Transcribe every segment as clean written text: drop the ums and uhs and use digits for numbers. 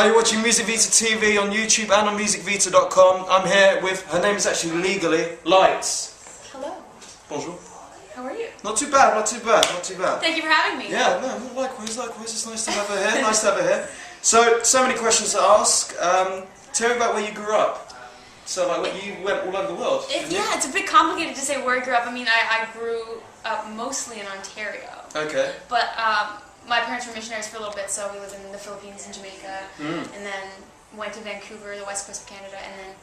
Hi, you're watching MusicVita TV on YouTube and on MusicVita.com. I'm here with, her name is actually legally, Lights. Hello. Bonjour. How are you? Not too bad, not too bad, not too bad. Thank you for having me. Yeah, no, likewise, it's nice to have her here, nice to have her here. So many questions to ask. Tell me about where you grew up. So, like, you went all over the world, yeah, it's a bit complicated to say where I grew up. I mean, I grew up mostly in Ontario. Okay. But, my parents were missionaries for a little bit, so we lived in the Philippines and Jamaica, and then went to Vancouver, the west coast of Canada, and then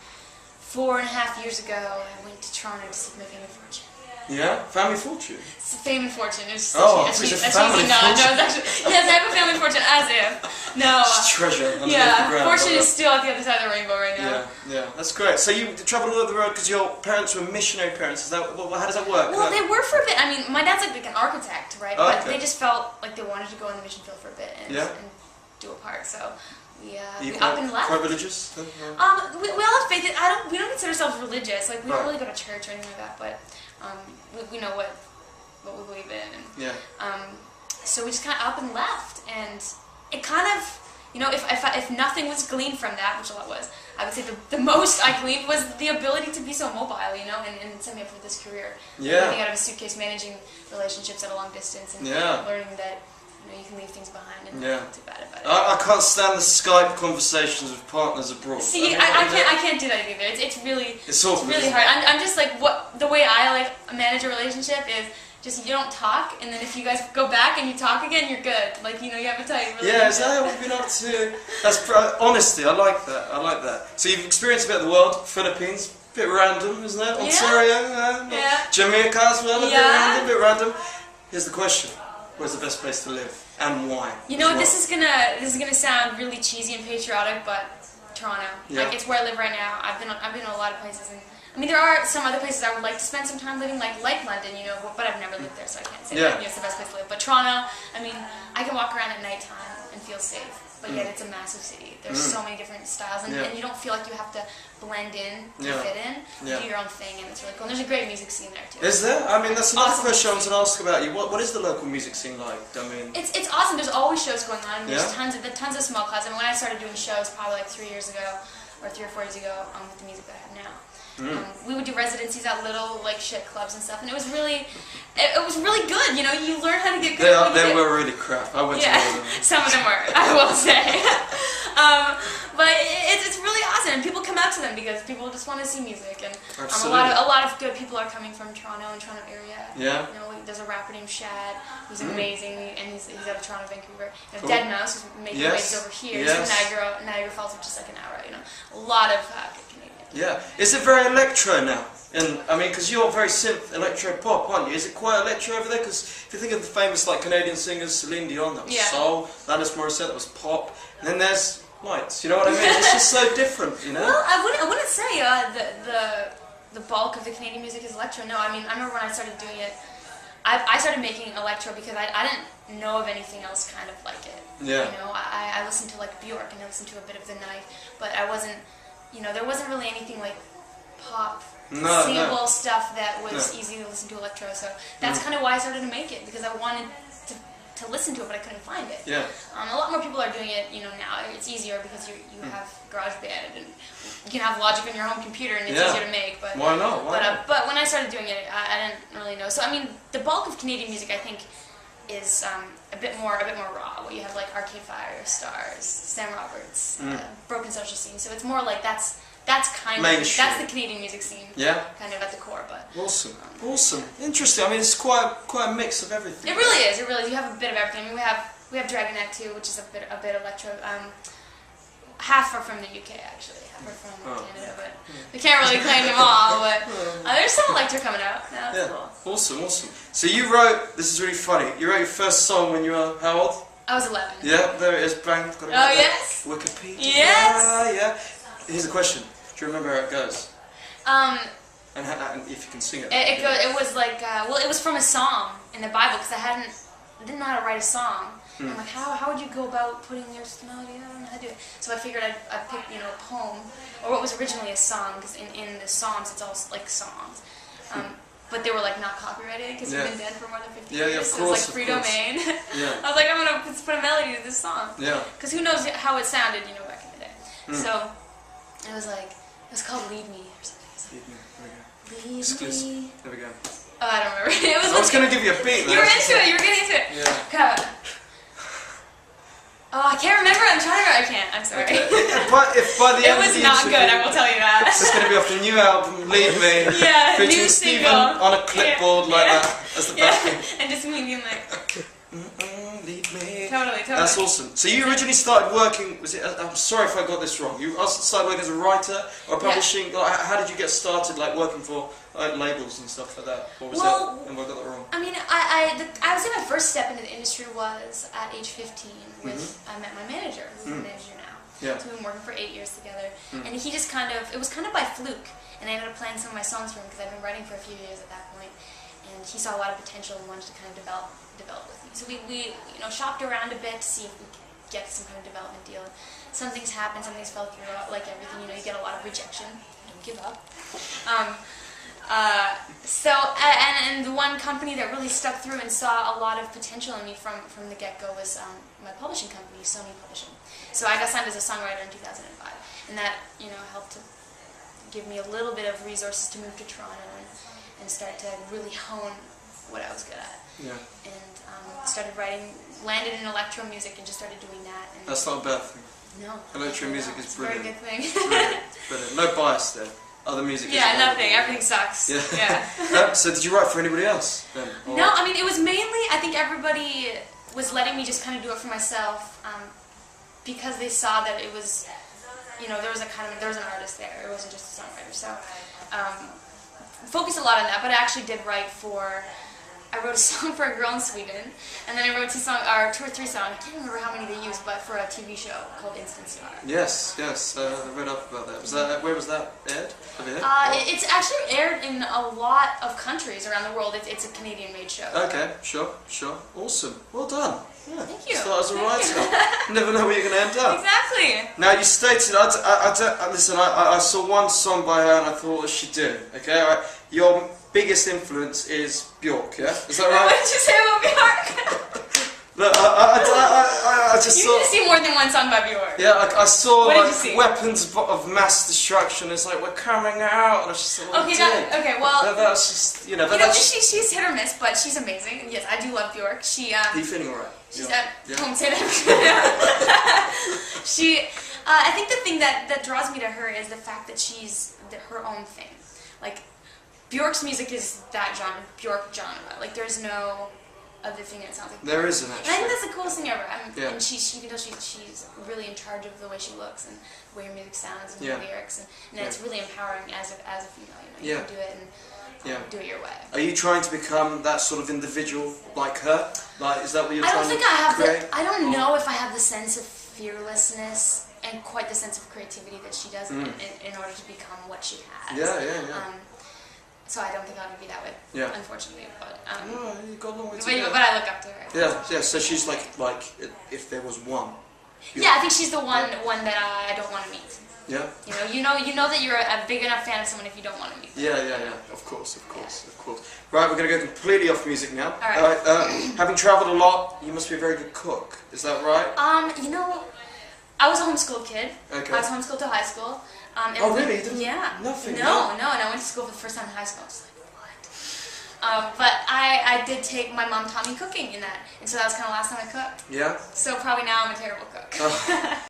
4.5 years ago, I went to Toronto to seek my fame and fortune. Yeah? Family fortune? It's fame and fortune. It's family fortune. No, it's actually, yes, I have a family fortune, as if. No. It's treasure. Yeah, fortune is still at the other side of the rainbow right now. Yeah, that's great. So you travelled all over the road because your parents were missionary parents. Is that, how does that work? Well, they were for a bit. I mean, my dad's like an architect, right? Oh, but okay. they just felt like they wanted to go in the mission field for a bit and do a part. So we up and left. Quite religious? We all have faith. We don't consider ourselves religious. Like we don't really go to church or anything like that. But we know what we believe in. And, so we just kind of up and left, and it kind of. You know, if nothing was gleaned from that, which a lot was, I would say the most I gleaned was the ability to be so mobile, you know, and set me up for this career. Yeah. Living out of a suitcase, managing relationships at a long distance, and learning that you can leave things behind and not too bad about it. I can't stand the Skype conversations with partners abroad. See, I can't do that either. It's really awful, hard. I'm just like the way I manage a relationship is. Just you don't talk, and then if you guys go back and you talk again, you're good. Like, you know, you have a tight relationship. Yeah, is that what we've been up to? That's honesty. I like that. I like that. So you've experienced a bit of the world. Philippines, a bit random, isn't it? Ontario, Jamaica as well, a bit random. Here's the question: where's the best place to live, and why? You know, this is gonna sound really cheesy and patriotic, but Toronto. Like, it's where I live right now. I've been in a lot of places, and I mean, there are some other places I would like to spend some time living, like London, you know, but I've never lived there, so I can't say that it's the best place to live. But Toronto, I mean, I can walk around at nighttime and feel safe, but yet it's a massive city. There's so many different styles, and you don't feel like you have to blend in to fit in. You do your own thing, and it's really cool. And there's a great music scene there, too. Is there? I mean, that's another question I want to ask about you. What is the local music scene like? I mean, it's awesome. There's always shows going on. There's tons of small clubs. I mean, when I started doing shows, probably like 3 years ago, or 3 or 4 years ago, with the music that I have now. We would do residencies at little shit clubs and stuff, and it was really good. You know, you learn how to get good. They were really crap. I went to all of them. Some of them were, I will say. But it's really awesome, and people come out to them because people just want to see music, and a lot of good people are coming from Toronto and Toronto area. Yeah. You know, there's a rapper named Shad who's amazing, and he's out of Toronto, Vancouver. You know, Dead Mouse, who's making waves over here. He's from Niagara Falls, which is like an hour. You know, a lot of Canadians. Yeah. Is it very electro now? And I mean, because you're very synth electro pop, aren't you? Is it quite electro over there? Because if you think of the famous Canadian singers, Celine Dion, that was soul. Alanis Morissette, that was pop. And then there's Lights. You know what I mean? It's just so different, you know. Well, I wouldn't say the bulk of the Canadian music is electro. No, I mean, I remember when I started doing it. I started making electro because I didn't know of anything else kind of like it. Yeah. You know, I listened to Bjork, and I listened to a bit of The Knife, but I wasn't. You know, there wasn't really anything like pop, singable stuff that was easy to listen to electro. So that's kind of why I started to make it, because I wanted to listen to it, but I couldn't find it. Yeah. A lot more people are doing it, you know, now. It's easier because you have GarageBand, and you can have Logic on your home computer, and it's easier to make. But why not? But when I started doing it, I didn't really know. So I mean, the bulk of Canadian music, I think, is a bit more raw. What you have like Arcade Fire, Stars, Sam Roberts, Broken Social Scene. So it's more like that's kind of that's the Canadian music scene. Yeah. Kind of at the core, but awesome, interesting. I mean, it's quite a mix of everything. It really is. It really is. You have a bit of everything. I mean, we have Dragonette too, which is a bit electro. Half are from the UK actually, half are from Canada, but we can't really claim them all. But there's some electro coming out. Yeah, that's cool. Awesome. So you wrote. This is really funny. You wrote your first song when you were how old? I was 11. Yeah, there it is. Bang. Got it right yes. Wikipedia. Yes. Yeah. Here's a question. Do you remember how it goes? And if you can sing it. It was like it was from a psalm in the Bible, because I didn't know how to write a song. I'm like, how would you go about putting your melody? I don't know how to do it. So I figured I'd pick, you know, a poem, or what was originally a song, because in the Psalms it's all like songs. But they were like not copyrighted, because we've been dead for more than 50 years. Yeah, of so course. It was like free domain. I was like, I'm gonna put a melody to this song. Yeah. Because who knows how it sounded, you know, back So it was called Lead Me or something. Lead Me. There we go. Lead Exclusive. Me. There we go. Oh, I don't remember. It was I was going to give you a beat. You were into it. You were getting into it. Yeah. Come on. Oh, I can't remember. I'm trying to. I can't. I'm sorry. Okay. But if by the end it of was the not interview, good. I will tell you that. It's going to be off the new album, Lead Me. Yeah, featuring new Stephen single. on a clipboard like that as the backing. And just me being like. Lead me. Totally. That's awesome. So you originally started working. Was it? I'm sorry if I got this wrong. You started working as a writer or publishing. Like, how did you get started? Like working for labels and stuff like that. Or was that? Have I got that wrong? I mean, I would say my first step into the industry was at age 15 with I met my manager, who's my manager now. Yeah. So we've been working for 8 years together, and he just it was kind of by fluke, and I ended up playing some of my songs for him because I've been writing for a few years at that point, and he saw a lot of potential and wanted to kind of develop with me. So we shopped around a bit to see if we could get some kind of development deal. Some things happened, some things fell through. Like everything, you get a lot of rejection. Don't give up. And the one company that really stuck through and saw a lot of potential in me from the get-go was my publishing company, Sony Publishing. So I got signed as a songwriter in 2005, and that helped to give me a little bit of resources to move to Toronto and start to really hone what I was good at. Yeah. And started writing, landed in electro music, and just started doing that. And that's not a bad thing. No. Electro music is brilliant. It's a very good thing. Brilliant. No bias there. Other music. Yeah, nothing. Everything sucks. Yeah. So did you write for anybody else then? Or? No, I mean it was mainly. I think everybody was letting me just kind of do it for myself because they saw that it was, there was an artist there. It wasn't just a songwriter. So focused a lot on that. But I actually did write for. I wrote a song for a girl in Sweden, and then I wrote 2 or 3 songs. I can't remember how many they used, but for a TV show called Instant Star. Yes. I read up about that. Where was that aired? It's actually aired in a lot of countries around the world. It's a Canadian-made show. Okay, sure. Awesome. Well done. Yeah. Thank you. Start as a writer. You never know where you're going to end up. Exactly. Now you stated, listen, I saw one song by her and I thought, what's she doing? Okay, all right. Your biggest influence is Bjork, yeah? Is that right? What did you say about Bjork? Look, I just saw... You need to see more than one song by Bjork. Yeah, I saw weapons of mass destruction. It's like, we're coming out. And I was just like, okay, well... That's just, she's hit or miss, but she's amazing. Yes, I do love Bjork. Are you feeling alright? She's don't say that. I think the thing that draws me to her is the fact that she's her own thing. Like, Bjork's music is that genre, Bjork genre. Like, there's no other thing that sounds like Bjork. There isn't, actually. And I think that's the coolest thing ever. And she's really in charge of the way she looks and the way her music sounds and her lyrics. And it's really empowering as a female. You can do it and do it your way. Are you trying to become that sort of individual like her? Like, is that what you're trying to create? I don't know if I have the sense of fearlessness and quite the sense of creativity that she does in order to become what she has. Yeah. So I don't think I'll be that way, unfortunately. But you've got a long way to go. But I look up to her. Yeah. So she's like if there was one. Yeah, I think she's the one that I don't want to meet. Yeah. You know that you're a big enough fan of someone if you don't want to meet them. Yeah. Of course. Right, we're going to go completely off music now. All right. Having travelled a lot, you must be a very good cook. Is that right? I was a homeschooled kid. Okay. I was homeschooled to high school. Oh really? Yeah. Nothing. No. And I went to school for the first time in high school. I was like, what? But I did take my mom taught me cooking in that, and so that was kind of the last time I cooked. Yeah. So probably now I'm a terrible cook.